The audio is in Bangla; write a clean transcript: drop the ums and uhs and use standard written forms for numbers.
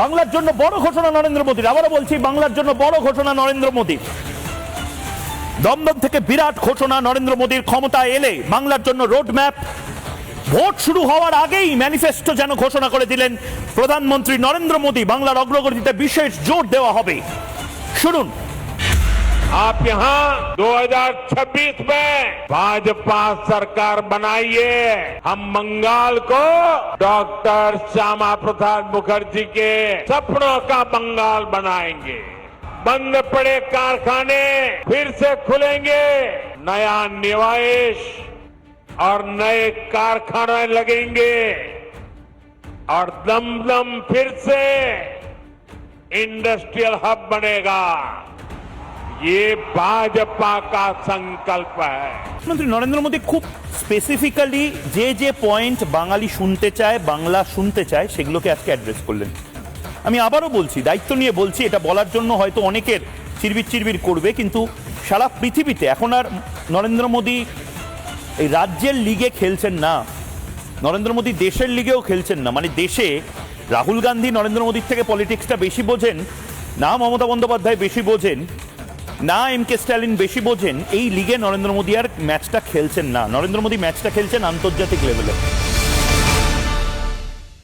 বাংলার জন্য বড় ঘোষণা নরেন্দ্র মোদীর, আবারও বলছি বাংলার জন্য বড় ঘোষণা নরেন্দ্র মোদীর। দমদম থেকে বিরাট ঘোষণা নরেন্দ্র মোদীর, ক্ষমতা এলে বাংলার জন্য রোড ম্যাপ। ভোট শুরু হওয়ার আগেই ম্যানিফেস্টো যেন ঘোষণা করে দিলেন প্রধানমন্ত্রী নরেন্দ্র মোদী। বাংলার অগ্রগতিতে বিশেষ জোর দেওয়া হবে। শুনুন। आप यहाँ 2026 में भाजपा सरकार बनाइए। हम बंगाल को डॉक्टर श्यामा प्रसाद मुखर्जी के सपनों का बंगाल बनाएंगे। बंद पड़े कारखाने फिर से खुलेंगे, नया निवेश और नए कारखाने लगेंगे और दमदम फिर से इंडस्ट्रियल हब बनेगा। ये भाजपा का संकल्प है। প্রধানমন্ত্রী নরেন্দ্র মোদী খুব স্পেসিফিক্যালি যে যে পয়েন্ট বাঙালি শুনতে চায়, বাংলা শুনতে চায়, সেগুলোকে আজকে অ্যাড্রেস করলেন। আমি আবারও বলছি, দায়িত্ব নিয়ে বলছি, এটা বলার জন্য হয়তো অনেকের চিরবির চিরবির করবে, কিন্তু সারা পৃথিবীতে এখন আর নরেন্দ্র মোদী এই রাজ্যের লিগে খেলছেন না, নরেন্দ্র মোদী দেশের লিগেও খেলছেন না। মানে দেশে রাহুল গান্ধী নরেন্দ্র মোদীর থেকে পলিটিক্সটা বেশি বোঝেন না, মমতা বন্দ্যোপাধ্যায় বেশি বোঝেন না, এম.কে. স্ট্যালিন বেশি বোঝেন, এই লিগে নরেন্দ্র মোদী আর ম্যাচটা খেলছেন না। নরেন্দ্র মোদী ম্যাচটা খেলছেন আন্তর্জাতিক লেভেলে।